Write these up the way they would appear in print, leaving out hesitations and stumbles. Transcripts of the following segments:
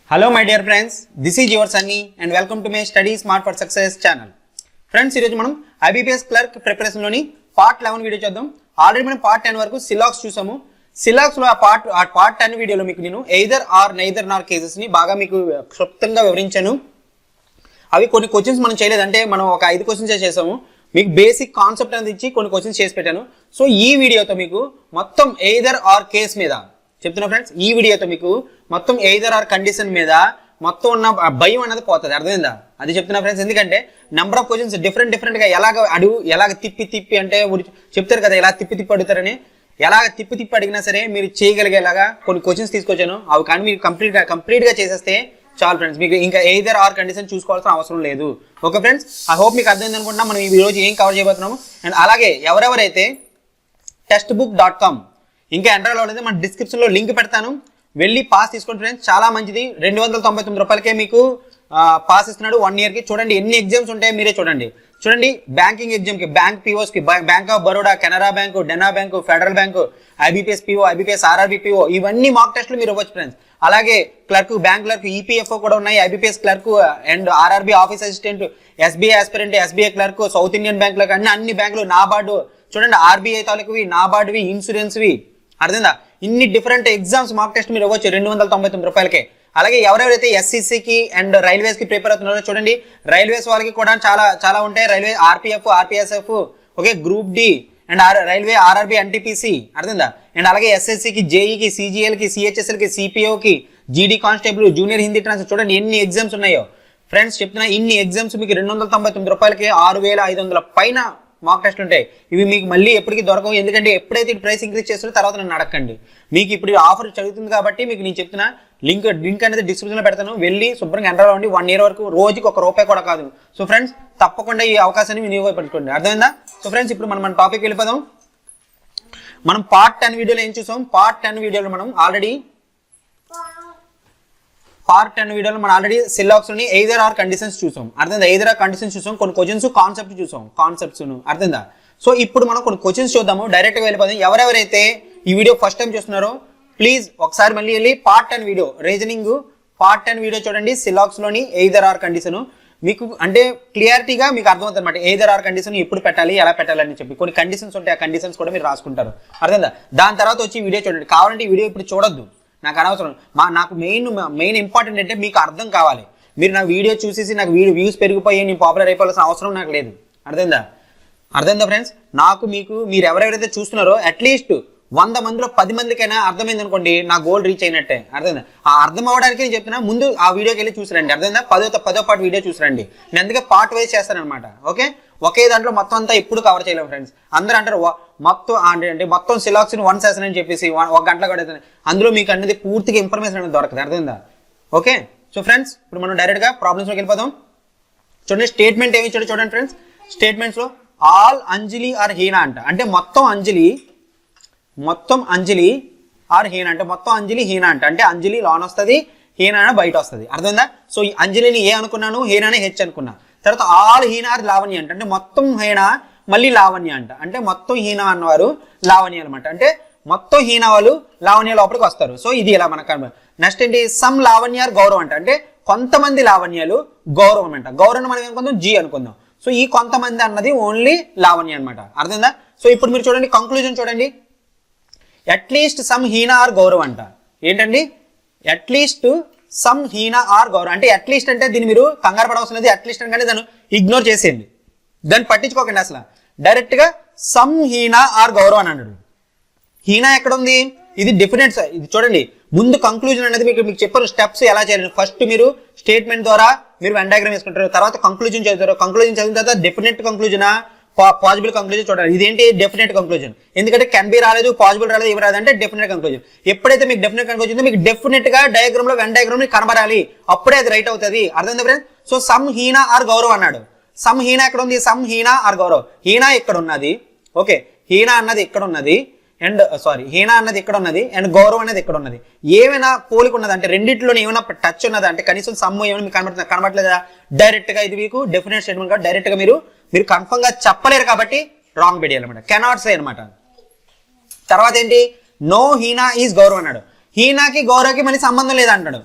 Hello my dear friends, this is your Sunny and welcome to my Study Smart for Success channel. Friends, ఈరోజు మనం IBPS clerk preparation లోని part 11 video చూద్దాం. Already మనం part 10 వరకు సిలాక్స్ చూసాము. సిలాక్స్ లో ఆ పార్ట్ 10 వీడియోలో మీకు నేను either are neither Nar cases ని బాగా మీకు క్లుప్తంగా వివరించాను. అవి కొన్ని క్వశ్చన్స్ మనం చేయలేదు, అంటే మనం ఒక 5 క్వశ్చన్స్ చేసాము. మీకు బేసిక్ కాన్సెప్ట్ అనేది ఇచ్చి కొన్ని క్వశ్చన్స్ చేసి పెట్టాను. సో ఈ వీడియోతో మీకు మొత్తం ఎయిదర్ ఆర్ కేస్ మీద చెప్తున్నా ఫ్రెండ్స్, ఈ వీడియోతో మీకు మొత్తం ఎయిదర్ ఆర్ కండిషన్ మీద మొత్తం ఉన్న భయం అనేది పోతుంది. అర్థమైందా? అది చెప్తున్నా ఫ్రెండ్స్. ఎందుకంటే నెంబర్ ఆఫ్ క్వశ్చన్స్ డిఫరెంట్ గా ఎలాగ తిప్పి అంటే చెప్తారు కదా, ఎలా తిప్పి అడుగుతారని. ఎలాగ తిప్పి అడిగినా సరే మీరు చేయగలిగేలాగా కొన్ని క్వశ్చన్స్ తీసుకొచ్చాను. అవి కానీ మీరు కంప్లీట్ గా చేసేస్తే చాలు ఫ్రెండ్స్, మీకు ఇంకా ఎయిదర్ ఆర్ కండిషన్ చూసుకోవాల్సిన అవసరం లేదు. ఓకే ఫ్రెండ్స్, ఐ హోప్ మీకు అర్థమైంది అనుకుంటున్నా. మనం ఈ రోజు ఏం కవర్ చేయబోతున్నాము. అండ్ అలాగే ఎవరెవరైతే textbook.com ఇంకా ఎంటర్ అవ్వలేదు, మన డిస్క్రిప్షన్ లో లింక్ పెడతాను, వెళ్ళి పాస్ తీసుకోండి ఫ్రెండ్స్. చాలా మంచిది. 299 రూపాయలకే మీకు పాస్ ఇస్తున్నాడు 1 year కి. చూడండి ఎన్ని ఎగ్జామ్స్ ఉంటాయో మీరే చూడండి. బ్యాంకింగ్ ఎగ్జామ్ కి, బ్యాంక్ పిఓస్ కి, Bank of Baroda, Canara Bank, Dena Bank, Federal Bank, IBPS PO, IBPS RRB PO, ఇవన్నీ మాక్ టెస్ట్లు మీరు ఇవ్వచ్చు ఫ్రెండ్స్. అలాగే క్లర్క్, బ్యాంక్ క్లర్క్, ఈపీఎఫ్ఓ కూడా ఉన్నాయి, IBPS clerk and RRB office assistant, SBI aspirant, SBI clerk, south Indian bank clerk, అన్ని బ్యాంకులు, నాబార్డు చూడండి, ఆర్బీఐ తాలూకువి, నాబార్డువి, ఇన్సూరెన్స్వి. అర్థందా? ఇన్ని డిఫరెంట్ ఎగ్జామ్స్ మాక్ టెస్ట్ మీరు ఇవ్వచ్చు 299 రూపాయలకే. అలాగే ఎవరెవరైతే ఎస్సీసీకి అండ్ రైల్వేస్ కి ప్రిపేర్ అవుతున్నారో చూడండి, రైల్వేస్ వాళ్ళకి కూడా చాలా ఉంటాయి. Railway RPF, RPSF, okay, group D and railway RRB, NTPC. అర్థందా? అండ్ అలాగే ఎస్ఎస్సికి, జేఈకి, సిజిఎల్కి, సిహెచ్ఎస్ఎల్కి, సిపిఓకి, జీడీ కానిస్టేబుల్, జూనియర్ హిందీ ట్రాన్స్ఫర్, చూడండి ఎన్ని ఎగ్జామ్స్ ఉన్నాయో ఫ్రెండ్స్. చెప్తున్నా ఇన్ని ఎగ్జామ్స్ మీకు 299 రూపాయలకి 6500 పైన మాక్ టెస్ట్ ఉంటాయి. ఇవి మీకు మళ్ళీ ఎప్పటికీ దొరకవు. ఎందుకంటే ఎప్పుడైతే ప్రైస్ ఇంక్రీజ్ చేస్తారో తర్వాత నన్ను అడగండి. మీకు ఇప్పుడు ఆఫర్ చదువుతుంది కాబట్టి మీకు నేను చెప్తున్నా, లింక్ అనేది డిస్క్రిప్షన్ లో పెడతాను, వెళ్ళి శుభ్రంగా ఎంటర్ అవ్వండి. 1 year వరకు రోజుకి ₹1 కూడా కాదు. సో ఫ్రెండ్స్, తప్పకుండా ఈ అవకాశాన్ని వినియోగపరచుకోండి. అర్థమైందా? సో ఫ్రెండ్స్, ఇప్పుడు మన టాపిక్ వెళ్ళిపోదాం. మనం పార్ట్ 10 వీడియోలో ఏం చూసాం? పార్ట్ 10 వీడియోలో మనం ఆల్రెడీ సిలాక్స్ లోని ఎయిదర్ ఆర్ కండిషన్స్ చూసాం. అర్థందా? ఎయిదర్ ఆర్ కండిషన్స్ చూసాం, కొన్ని క్వశ్చన్స్, కాన్సెప్ట్స్ చూసాం, కాన్సెప్ట్స్. అర్థందా? సో ఇప్పుడు మనం కొన్ని క్వశ్చన్స్ చూద్దాము, డైరెక్ట్ గా వెళ్ళిపోదాం. ఎవరెవరైతే ఈ వీడియో ఫస్ట్ టైం చూస్తున్నారో ప్లీజ్ ఒకసారి మళ్ళీ వెళ్ళి part 10 video, reasoning part 10 video చూడండి. సిలాక్స్ లోని ఎయిదర్ ఆర్ కండిషన్ మీకు అంటే క్లియారిటీగా మీకు అర్థమవుతుంది అనమాట. ఎయిదర్ ఆర్ కండిషన్ ఎప్పుడు పెట్టాలి, ఎలా పెట్టాలని చెప్పి కొన్ని కండిషన్స్ ఉంటాయి. ఆ కండిషన్స్ కూడా మీరు రాసుకుంటారు. అర్థందా? దాని తర్వాత వచ్చి వీడియో చూడండి. కావాలంటే ఈ వీడియో ఇప్పుడు చూడొద్దు, నాకు అనవసరం. నాకు మెయిన్ ఇంపార్టెంట్ అంటే మీకు అర్థం కావాలి. మీరు నా వీడియో చూసేసి నాకు వ్యూస్ పెరిగిపోయి నేను పాపులర్ అయిపోవాల్సిన అవసరం నాకు లేదు. అర్థమైందా ఫ్రెండ్స్? మీరు ఎవరెవరైతే చూస్తున్నారో అట్లీస్ట్ 100 మందిలో 10 మందికైనా అర్థమైంది అనుకోండి, నా గోల్ రీచ్ అయినట్టే. అర్థమైందా? ఆ అర్థం అవ్వడానికి నేను చెప్తున్నా, ముందు ఆ వీడియోకి వెళ్ళి చూసిరండి. అర్థమైందా? 10వ పార్ట్ వీడియో చూసిరండి. నేను అందుకే పార్ట్ వైజ్ చేస్తానమాట. ఓకే, ఒకే దాంట్లో మొత్తం అంతా ఎప్పుడు కవర్ చేయలేము ఫ్రెండ్స్. అందరూ అంటారు మొత్తం సిలాక్స్ 1 సెషన్ అని చెప్పేసి 1 గంటలో కూడా, అందులో మీకు అనేది పూర్తిగా ఇన్ఫర్మేషన్ అనేది దొరకదు. అర్థమైందా? ఓకే, సో ఫ్రెండ్స్, ఇప్పుడు మనం డైరెక్ట్ గా ప్రాబ్లమ్స్ లోకి వెళ్ళిపోదాం. చూడండి, స్టేట్మెంట్ ఏమి ఇచ్చాడు చూడండి ఫ్రెండ్స్. స్టేట్మెంట్స్ లో ఆల్ అంజలి ఆర్ హీనా అంట, అంటే మొత్తం అంజలి ఆర్ హీనా అంటే మొత్తం అంజలి హీనా అంటే అంజలి లోన్ వస్తుంది, హీనా బయట వస్తుంది. అర్థమైందా? సో ఈ అంజలిని ఏ అనుకున్నాను, హీనాని హెచ్ అనుకున్నా. తర్వాత ఆల్ హీనా ఆర్ లావణ్య అంటే మొత్తం హీనా మళ్ళీ లావణ్య అంటే మొత్తం హీనా అన్నవారు లావణ్య అనమాట. అంటే మొత్తం హీనా వాళ్ళు లావణ్య లోపలికి వస్తారు. సో ఇది ఇలా మనకు. నెక్స్ట్ ఏంటి? సమ్ లావణ్య ఆర్ గౌరవం అంటే కొంతమంది లావణ్యాలు గౌరవం అంట. గౌరవం మనం ఏమనుకుందాం, జీ అనుకుందాం. సో ఈ కొంతమంది అన్నది ఓన్లీ లావణ్య అనమాట. అర్థమైందా? సో ఇప్పుడు మీరు చూడండి, కంక్లూజన్ చూడండి. అట్లీస్ట్ సమ్ హీనా ఆర్ గౌరవం అంట. ఏంటండి? అట్లీస్ట్ సమ్ హీనా ఆర్ గౌరవం అంటే అట్లీస్ట్ అంటే దీన్ని మీరు కంగారు పడవలసిన లేదు. అట్లీస్ట్ అంటే దాన్ని ఇగ్నోర్ చేసేయండి, దాన్ని పట్టించుకోకండి. అసలు డైరెక్ట్ గా సమ్ హీనా ఆర్ గౌరవం అని అన్నాడు. హీనా ఎక్కడ ఉంది? ఇది డెఫినెట్. ఇది చూడండి, ముందు కంక్లూజన్ అనేది మీకు చెప్పారు స్టెప్స్ ఎలా చేయాలి. ఫస్ట్ మీరు స్టేట్మెంట్ ద్వారా మీరు వెన్ డయాగ్రామ్ వేసుకుంటారు, తర్వాత కంక్లూజన్ చదువుతారు. కంక్లూజన్ చదివిన తర్వాత డెఫినెట్ కంక్లూజనా, పాజిబుల్ కంక్లూజన్ చూడాలి. ఇదేంటి? Definite conclusion. ఎందుకంటే కెన్ బి రాలేదు, పాజిబుల్ రాలేదు, ఏమి రాదు అంటే డెఫినెట్ కంక్లూజన్. ఎప్పుడైతే మీకు డెఫినెట్ కంక్లూజన్ మీకు డెఫినెట్ గా డయాగ్రామ్ లో వెన్ డయాగ్రామ్ కనబడాలి, అప్పుడే అది రైట్ అవుతుంది. అర్థమైందా friends? So some Heena are Gaurav అన్నాడు. సమ్ హీనా ఎక్కడ ఉంది? Some Heena are Gaurav. హీనా ఇక్కడ ఉన్నది, ఓకే, హీనా అన్నది ఇక్కడ ఉన్నది, అండ్ హీనా అన్నది ఇక్కడ ఉన్నది, అండ్ గౌరవం అనేది ఇక్కడ ఉన్నది. ఏమైనా పోలిక ఉన్నది అంటే రెండింటిలో ఏమైనా టచ్ ఉన్నదా అంటే కనీసం సమ్ ఏమైనా మీకు కనబడలేదా? డైరెక్ట్ గా ఇది మీకు డెఫినెట్ స్టేట్మెంట్ కాబట్టి డైరెక్ట్ గా మీరు కన్ఫర్మ్ గా చెప్పలేరు కాబట్టి రాంగ్ పెట్టేయాలి అనమాట. కెనాట్ సే అనమాట. తర్వాత ఏంటి? నో హీనా ఈజ్ గౌరవ్ అన్నాడు. హీనాకి గౌరవ్కి మళ్ళీ సంబంధం లేదంటాడు.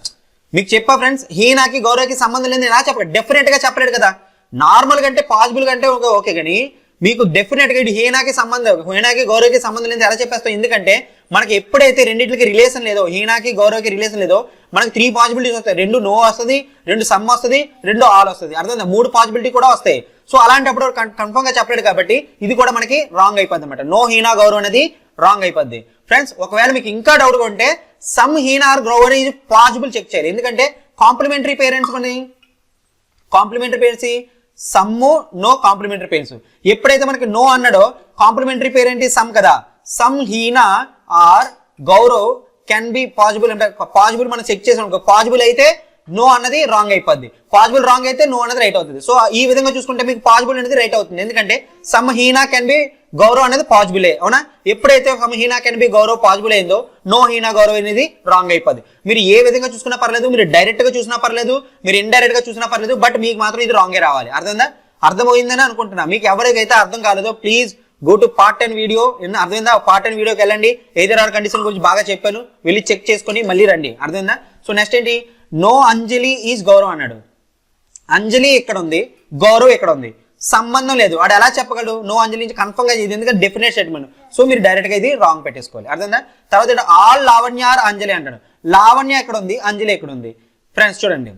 మీకు చెప్పా ఫ్రెండ్స్, హీనాకి గౌరవకి సంబంధం లేదు ఎలా చెప్పలేదు, డెఫినెట్ గా చెప్పలేడు కదా. నార్మల్ కంటే పాసిబుల్ కంటే ఓకే, కానీ మీకు డెఫినెట్ గా ఇది హీనాకి గౌరవకి సంబంధం లేదు ఎలా చెప్పేస్తాం. ఎందుకంటే మనకి ఎప్పుడైతే రెండింటికి రిలేషన్ లేదో, హీనాకి గౌరవకి రిలేషన్ లేదో, మనకి 3 పాసిబిలిటీస్ వస్తాయి. 2 నో వస్తుంది, 2 సమ్ వస్తుంది, 2 ఆల్ వస్తుంది. అర్థం, 3 పాసిబిలిటీ కూడా వస్తాయి. సో అలాంటప్పుడు కన్ఫర్మ్ గా చెప్పలేడు కాబట్టి ఇది కూడా మనకి రాంగ్ అయిపోద్ది అనమాట. నో హీనా గౌరవ్ అనేది రాంగ్ అయిపోద్ది. ఫ్రెండ్స్ ఒకవేళ మీకు ఇంకా డౌట్ ఉంటే సమ్ హీనా ఆర్ గౌరవ్ అనేది పాసిబుల్ చెక్ చేయాలి. ఎందుకంటే కాంప్లిమెంటరీ పేరెంట్స్ మన complementary parents some no complementary parents. ఎప్పుడైతే మనకి నో అన్నాడో కాంప్లిమెంటరీ పేరెంట్ సమ్ కదా, some Heena are Gaurav can be possible అంటే పాసిబుల్ మనం చెక్ చేసాం. పాసిబుల్ అయితే నో అన్నది రాంగ్ అయిపోద్ది, పాసిబుల్ రాంగ్ అయితే నో అనేది రైట్ అవుతుంది. సో ఈ విధంగా చూసుకుంటే మీకు పాసిబుల్ అనేది రైట్ అవుతుంది. ఎందుకంటే some Heena can be Gaurav అనేది పాసిబులే, అవునా. ఎప్పుడైతే some Heena can be Gaurav possible అయిందో నో హీనా గౌరవ్ అనేది రాంగ్ అయిపోద్ది. మీరు ఏ విధంగా చూసుకున్నా పర్లేదు, మీరు డైరెక్ట్ గా చూసినా పర్లేదు, మీరు ఇండైరెక్ట్ గా చూసినా పర్లేదు, బట్ మీకు మాత్రం ఇది రాంగే రావాలి. అర్థమైందని అనుకుంటున్నా. మీకు ఎవరికైతే అర్థం కాలేదో please go to part 10 video. అర్థమైందా? పార్ట్ 10 వీడియోకి వెళ్ళండి. ఎయిదర్ ఆర్ కండిషన్ గురించి బాగా చెప్పాను, వెళ్ళి చెక్ చేసుకొని మళ్ళీ రండి. అర్థమైందా? సో నెక్స్ట్ ఏంటి, నో అంజలి ఈజ్ గౌరవ్ అన్నాడు. అంజలి ఇక్కడ ఉంది, గౌరవ్ ఇక్కడ ఉంది, సంబంధం లేదు. వాడు ఎలా చెప్పగలడు నో అంజలి నుంచి? కన్ఫర్మ్ గా ఇది ఎందుకంటే డెఫినెట్ స్టేట్మెంట్. సో మీరు డైరెక్ట్ గా ఇది రాంగ్ పెట్టేసుకోవాలి. అర్థమైందా? తర్వాత ఆల్ లావణ్య ఆర్ అంజలి అంటాడు. లావణ్య ఎక్కడ ఉంది, అంజలి ఎక్కడ ఉంది? ఫ్రెండ్స్ చూడండి,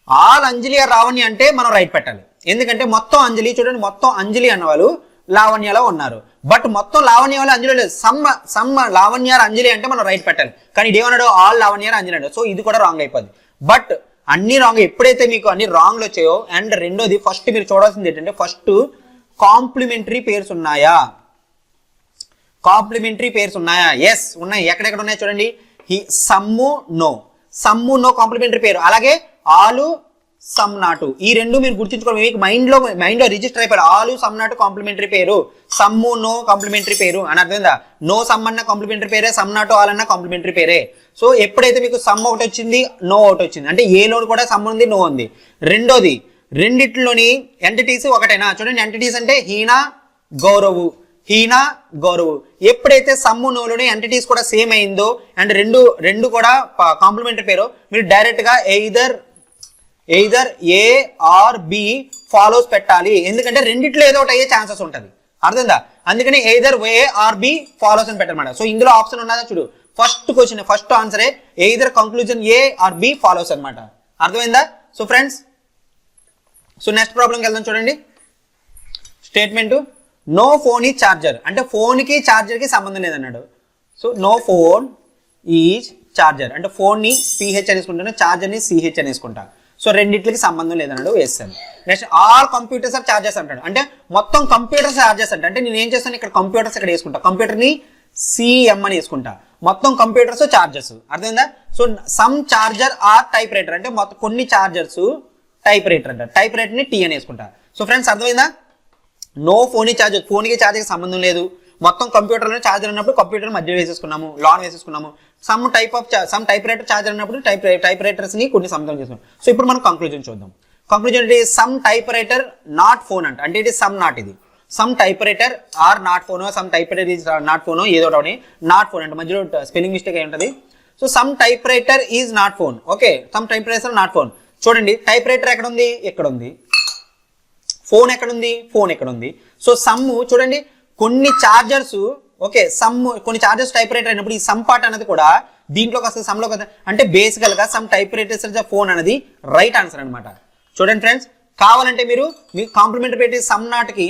ఆల్ అంజలి ఆర్ లావణ్య అంటే మనం రైట్ పెట్టాలి. ఎందుకంటే మొత్తం అంజలి చూడండి, మొత్తం అంజలి అన్నవాళ్ళు లావణ్యలో ఉన్నారు, బట్ మొత్తం లావణ్య వాళ్ళు అంజలి లేదు. సమ్ లావణ్య అంజలి అంటే మనం రైట్ పెట్టాలి. కానీ ఇదేమన్నాడు, ఆల్ లావణ్య అంజలి అన్నాడు. సో ఇది కూడా రాంగ్ అయిపోద్ది. బట్ అన్ని రాంగ్. ఎప్పుడైతే మీకు అన్ని రాంగ్ లో వచ్చాయో, అండ్ రెండోది ఫస్ట్ మీరు చూడాల్సింది ఏంటంటే, ఫస్ట్ కాంప్లిమెంటరీ పేర్స్ ఉన్నాయా? కాంప్లిమెంటరీ పేర్స్ ఉన్నాయా? ఎస్ ఉన్నాయి. ఎక్కడెక్కడ ఉన్నాయి చూడండి. సమ్ము నో కాంప్లిమెంటరీ పేరు, అలాగే ఆలు సమ్ నాటు. ఈ రెండు మీరు గుర్తుంచుకోవాలి. మీకు మైండ్ లో రిజిస్టర్ అయిపోయారు. ఆలు సమ్ నాటు కాంప్లిమెంటరీ పేరు, సమ్ము నో కాంప్లిమెంటరీ పేరు అని అర్థమైందా? నో సమ్ అన్న కాంప్లిమెంటరీ పేరే, సమ్ నాటు ఆల్ అన్న కాంప్లిమెంటరీ పేరే. సో ఎప్పుడైతే మీకు సమ్ ఒకటి వచ్చింది, నో ఒకటి వచ్చింది, అంటే ఏలో కూడా సమ్ ఉంది, నో ఉంది. రెండోది, రెండిట్లోని ఎంటిటీస్ ఒకటేనా? చూడండి, ఎంటిటీస్ అంటే హీనా గౌరవు, హీనా గౌరవు. ఎప్పుడైతే సమ్ము నోలోని ఎంటిటీస్ కూడా సేమ్ అయిందో, అండ్ రెండు కూడా కాంప్లిమెంటరీ పేరు, మీరు డైరెక్ట్ గా either A or B follows పెట్టాలి. ఎందుకంటే రెండిట్లో ఏదో ఒకటి అయ్యే ఛాన్సెస్ ఉంటుంది. అర్థందా? అందుకని either A or B follows అని పెట్టాలన్నమాట. సో ఇందులో ఆప్షన్ ఉన్నదా చూడు, ఫస్ట్ క్వశ్చన్ ఫస్ట్ ఆన్సరే either conclusion A or B follows అనమాట. అర్థమైందా? సో ఫ్రెండ్స్, సో నెక్స్ట్ ప్రాబ్లంకి వెళ్దాం. చూడండి, statement no phone is charger అంటే ఫోన్ కి చార్జర్ కి సంబంధం లేదన్నాడు. So no phone is charger అంటే ఫోన్ ని పిహెచ్ అనేసుకుంటాను, చార్జర్ ని సిహెచ్ అనేసుకుంటా. సో రెండిట్లకి సంబంధం లేదన్నాడు, వేస్తాను. Next all computers are charges అంటాడు. అంటే మొత్తం కంప్యూటర్స్ చార్జెస్ అంటే నేను ఏం చేస్తాను, ఇక్కడ కంప్యూటర్స్ ఇక్కడ వేసుకుంటా, కంప్యూటర్ ని సిఎం అని వేసుకుంటా, మొత్తం కంప్యూటర్స్ చార్జెస్. అర్థమైందా? So some charger are typewriter అంటే మొత్తం కొన్ని చార్జర్స్ టైప్ రైటర్ అంట, టైప్ రైటర్ ని టీ అని వేసుకుంటా. సో ఫ్రెండ్స్ అర్థమైందా? నో ఫోన్ ఈ చార్జర్, ఫోన్ కి చార్జర్కి సంబంధం లేదు. మొత్తం కంప్యూటర్లో చార్జర్ అన్నప్పుడు కంప్యూటర్ మధ్యలో వేసేసుకున్నాము, లాన్ వేసేసుకున్నాము. సమ్ టైప్ రైటర్ చార్జర్ అన్నప్పుడు టైప్ రైటర్స్ ని కొన్ని సంబంధం చేసుకున్నాం. సో ఇప్పుడు మనం కంక్లూజన్ చూద్దాం. కంక్లూజన్ అంటే some type writer not phone అంట, అంటే ఇది సమ్ నాట్, ఇది some type writer or not phone, some type writer is not phone, ఏదో ఒకటి నాట్ ఫోన్ అంటే మధ్యలో స్పెల్లింగ్ మిస్టేక్ అయి ఉంటుంది. So some type writer is not phone. Okay, some type writer not phone. చూడండి, type writer ఎక్కడ ఉంది, ఎక్కడ ఉంది, ఫోన్ ఎక్కడ ఉంది, ఫోన్ ఎక్కడ ఉంది. సో సమ్ చూడండి, కొన్ని చార్జర్స్ ఓకే, సమ్ కొన్ని చార్జర్స్ టైప్ రైటర్ అయినప్పుడు ఈ సమ్ పార్ట్ అనేది కూడా దీంట్లోకి వస్తుంది, సమ్లోకి వస్తుంది. అంటే బేసికల్ గా సమ్ టైప్ రైటర్స్ ఫోన్ అనేది రైట్ ఆన్సర్ అనమాట. చూడండి ఫ్రెండ్స్, కావాలంటే మీరు మీ కాంప్లిమెంటరీ పేరు సమ్ నాట్కి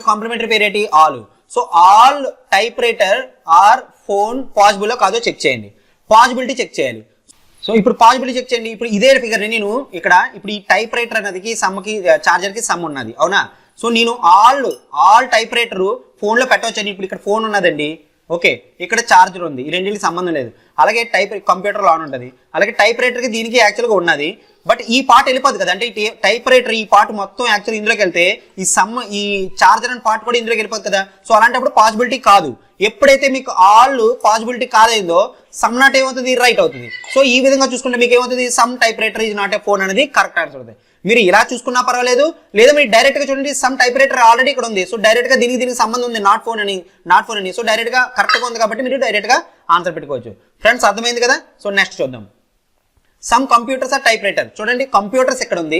కాంప్లిమెంటరీ పేరు ఏంటి, all. So all type writer or phone possible కాదో చెక్ చేయండి, పాసిబిలిటీ చెక్ చేయాలి. సో ఇప్పుడు పాసిబిలిటీ చెక్ చేయండి. ఇప్పుడు ఇదే ఫిగర్ నేను ఇక్కడ ఇప్పుడు ఈ టైప్ రైటర్ అనేది సమ్కి చార్జర్ కి సమ్ ఉన్నది, అవునా. సో నేను ఆల్ టైప్ రైటర్ ఫోన్ లో పెట్టవచ్చని, ఇప్పుడు ఇక్కడ ఫోన్ ఉన్నదండి, ఓకే, ఇక్కడ చార్జర్ ఉంది, ఈ రెండింటికి సంబంధం లేదు. అలాగే కంప్యూటర్ ఆన్ ఉంటుంది, అలాగే టైప్ రైటర్ కి దీనికి యాక్చువల్గా ఉన్నది, బట్ ఈ పార్ట్ వెళ్ళిపోదు కదా. అంటే టైప్ రైటర్ ఈ పార్ట్ మొత్తం యాక్చువల్ ఇందులోకి వెళ్తే ఈ చార్జర్ అనే పార్ట్ కూడా ఇందులోకి వెళ్ళిపోతుంది కదా. సో అలాంటప్పుడు పాసిబిలిటీ కాదు. ఎప్పుడైతే మీకు ఆల్ పాసిబిలిటీ కాలేదో సమ్ నాట్ ఏమవుతుంది, రైట్ అవుతుంది. సో ఈ విధంగా చూసుకుంటే మీకు ఏమవుతుంది, some type writer is not a phone అనేది కరెక్ట్ ఆన్సర్ అవుతుంది. మీరు ఇలా చూసుకున్నా పర్వాలేదు, లేదా మీరు డైరెక్ట్ గా చూడండి, సమ్ టైప్ రైటర్ ఆల్రెడీ ఇక్కడ ఉంది, సో డైరెక్ట్ గా దీనికి సంబంధం ఉంది, నాట్ ఫోన్ అని. సో డైరెక్ట్ గా కరెక్ట్ గా ఉంది కాబట్టి మీరు డైరెక్ట్ గా ఆన్సర్ పెట్టుకోవచ్చు. ఫ్రెండ్స్ అర్థమైంది కదా. సో నెక్స్ట్ చూద్దాం. Some computers are typewriter. చూడండి కంప్యూటర్స్ ఎక్కడ ఉంది,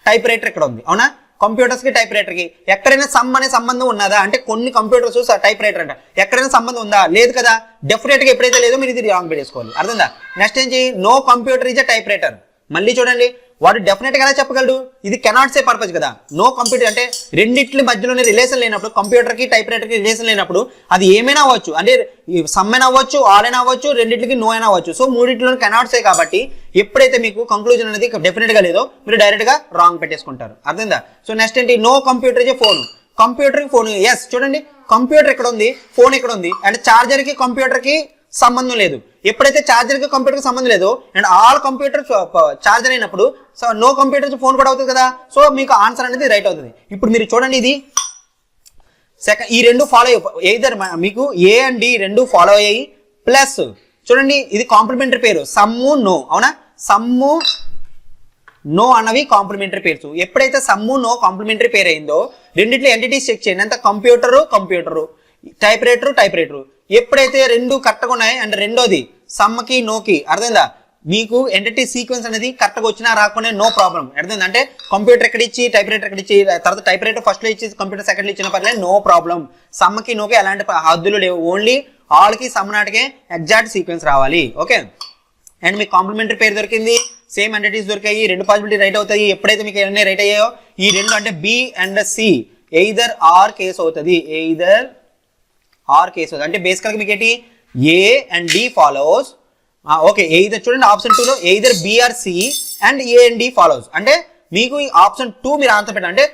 టైప్ రైటర్ ఎక్కడ ఉంది, అవునా? కంప్యూటర్స్ కి టైప్ రైటర్ కి ఎక్కడైనా సమ్ అనే సంబంధం ఉన్నదా అంటే కొన్ని కంప్యూటర్స్ టైప్ రైటర్ అంట, ఎక్కడైనా సంబంధం ఉందా? లేదు కదా. డెఫినెట్ గా ఎప్పుడైతే లేదో మీరు ఇది రాంగ్ పెట్టేసుకోవాలి. అర్థందా? నెక్స్ట్ ఏంటి, no computer is a typewriter. మళ్ళీ చూడండి వాడు డెఫినెట్ గా ఎలా చెప్పగలడు, ఇది కెనాట్ సే పర్పస్ కదా. నో కంప్యూటర్ అంటే రెండిట్ల మధ్యలోనే రిలేషన్ లేనప్పుడు, కంప్యూటర్ కి టైప్ రైటర్ కి రిలేషన్ లేనప్పుడు అది ఏమైనా అవ్వచ్చు, అంటే సమ్ అయినా అవ్వచ్చు, ఆల్ అయినా అవ్వచ్చు, రెండింటికి నో అయినా అవ్వచ్చు. సో మూడింటిలో కెనాట్ సే కాబట్టి ఎప్పుడైతే మీకు కంక్లూజన్ అనేది డెఫినెట్ గా లేదో మీరు డైరెక్ట్ గా రాంగ్ పెట్టేసుకుంటారు. అర్థందా? సో నెక్స్ట్ ఏంటి, no computer is phone. Computer కి ఫోన్, ఎస్. చూడండి కంప్యూటర్ ఎక్కడ ఉంది, ఫోన్ ఎక్కడ ఉంది, అండ్ చార్జర్ కి కంప్యూటర్ కి సంబంధం లేదు. ఎప్పుడైతే చార్జర్ కి కంప్యూటర్ కి సంబంధం లేదు అండ్ ఆల్ కంప్యూటర్ చార్జర్ అయినప్పుడు సో నో కంప్యూటర్ ఫోన్ కూడా అవుతుంది కదా. సో మీకు ఆన్సర్ అనేది రైట్ అవుతుంది. ఇప్పుడు మీరు చూడండి ఇది సెకండ్, ఈ రెండు ఫాలో ఎయిదర్ మీకు ఏ అండ్ డి రెండు ఫాలో అయ్యాయి. ప్లస్ చూడండి ఇది కాంప్లిమెంటరీ పేరు, సమ్ము నో, అవునా? సమ్ము నో అన్నవి కాంప్లిమెంటరీ పేర్స్. ఎప్పుడైతే సమ్ము నో కాంప్లిమెంటరీ పేరు అయిందో రెండిట్లో ఎంటిటీస్ చెక్ చేయండి. అంత కంప్యూటరు, టైప్ రైటరు. ఎప్పుడైతే రెండు కరెక్ట్గా ఉన్నాయి అండ్ రెండోది సమ్కి నోకి, అర్థమైందా? మీకు ఎంటిటీ సీక్వెన్స్ అనేది కరెక్ట్గా వచ్చినా రాకపోయినా నో ప్రాబ్లం. అర్థమైంది? అంటే కంప్యూటర్ ఎక్కడ ఇచ్చి టైప్ రైటర్ ఎక్కడ ఇచ్చి తర్వాత టైప్ రైటర్ ఫస్ట్ లో ఇచ్చి కంప్యూటర్ సెకండ్ లో ఇచ్చిన పర్లేదు, నో ప్రాబ్లం. సమ్కి నోకి ఎలాంటి హద్దులు లేవు, ఓన్లీ ఆల్ కి సమ్ నాటికే ఎగ్జాక్ట్ సీక్వెన్స్ రావాలి. ఓకే, అండ్ మీకు కాంప్లిమెంటరీ పేరు దొరికింది, సేమ్ ఎంటిటీస్ దొరికాయి, రెండు పాసిబిలిటీ రైట్ అవుతాయి. ఎప్పుడైతే మీకు అన్నీ రైట్ అయ్యాయో ఈ రెండు అంటే B and C either or case అవుతుంది, ఎయిదర్ ఆర్ కేసు. అంటే బేసికల్గా మీకు ఏంటి, A and D follows. Okay, either చూడండి ఆప్షన్ 2 లో either B or C and A and D follows. అంటే మీకు ఈ ఆప్షన్ 2 మీరు ఆన్సర్ పెట్టండి. అంటే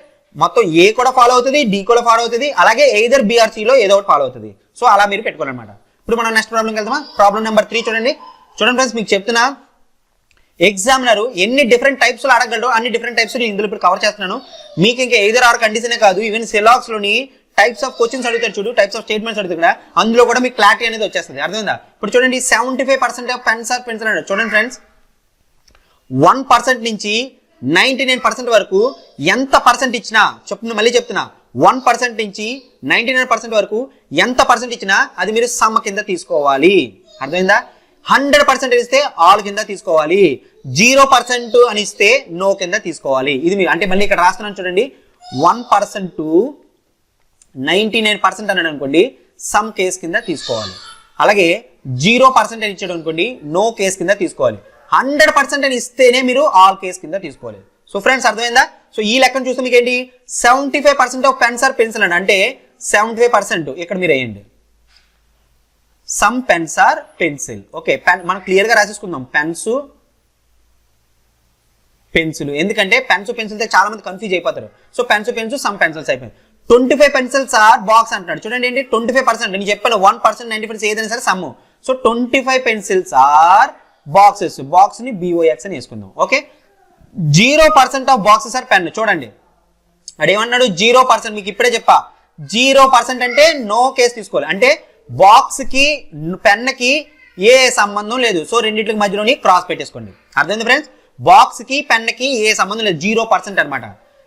మొత్తం ఏ కూడా ఫాలో అవుతుంది, డి కూడా ఫాలో అవుతుంది, అలాగే ఎయిదర్ బి ఆర్ సి లో ఏదో ఒకటి ఫాలో అవుతుంది. సో అలా మీరు పెట్టుకోవాలన్నమాట. ఇప్పుడు మనం నెక్స్ట్ ప్రాబ్లంకి వెళ్తామా. ప్రాబ్లం నెంబర్ 3 చూడండి ఫ్రెండ్స్, మీకు చెప్తున్నా ఎగ్జామినర్ ఎన్ని డిఫరెంట్ టైప్స్ లో అడగలడో అన్ని డిఫరెంట్ టైప్స్ ఇందులో ఇప్పుడు కవర్ చేస్తున్నాను. మీకు ఇంకా ఎయిదర్ ఆర్ కండిషనే కాదు, ఈవెన్ సిలాక్స్ లోని టైప్స్ ఆఫ్ క్వశ్చన్స్ అడుగుతారు చూడు, టైప్స్ ఆఫ్ స్టేట్మెంట్స్ అడుగుతారు కదా, అందులో కూడా మీకు క్లారిటీ అనేది వచ్చేస్తుంది. అర్థమైందా? ఇప్పుడు చూడండి 75% ఆఫ్ పెన్స్ ఆర్ పెన్సిల్ అన్నాడు. చూడండి ఫ్రెండ్స్, 1% నుంచి 99% వరకు ఎంత పర్సెంట్ ఇచ్చినా, మళ్ళీ చెప్తున్నా 1% నుంచి 99% వరకు ఎంత పర్సెంట్ ఇచ్చినా అది మీరు సమ్ కింద తీసుకోవాలి. అర్థమైందా? 100% ఇస్తే ఆల్ కింద తీసుకోవాలి, 0% అని ఇస్తే నో కింద తీసుకోవాలి. ఇది మీరు అంటే మళ్ళీ ఇక్కడ రాస్తున్నాను చూడండి, 1% టు 99% అన్నాడు అనుకోండి సమ్ కేస్ కింద తీసుకోవాలి. అలాగే 0% అని ఇచ్చాడు అనుకోండి నో కేస్ కింద తీసుకోవాలి. 100% అని ఇస్తేనే మీరు ఆల్ కేస్ కింద తీసుకోవాలి. సో ఫ్రెండ్స్ అర్థమైందా? సో ఈ లెక్కను చూస్తే మీకు ఏంటి, 75% ఆఫ్ పెన్స్ ఆర్ పెన్సిల్ అండి. అంటే 75% ఇక్కడ మీరు వేయండి, some pens are pencil. Okay, pen మనం క్లియర్ గా రాసేసుకుందాం, పెన్స్ పెన్సిల్. ఎందుకంటే పెన్స్ పెన్సిల్ చాలా మంది కన్ఫ్యూజ్ అయిపోతారు. సో పెన్స్ సమ్ పెన్సిల్స్ అయిపోయింది. 25 పెన్సిల్స్ ఆర్ బాక్స్ అంటున్నాడు. చూడండి ఏంటి 25%, నేను చెప్పాను 1% 90% ఏదైనా సరే some. So 25 pencils are boxes, box ని BOX అని వేసుకుందాం. Okay, 0% of boxes are pen. చూడండి అదేమన్నాడు, 0%. మీకు ఇప్పుడే చెప్పా 0% అంటే నో కేస్ తీసుకోవాలి. అంటే బాక్స్ కి పెన్ కి ఏ సంబంధం లేదు. సో రెండింటికి మధ్యలోని క్రాస్ పెట్టేసుకోండి. అర్థమైంది ఫ్రెండ్స్? బాక్స్ కి పెన్ కి ఏ సంబంధం లేదు, 0% అనమాట.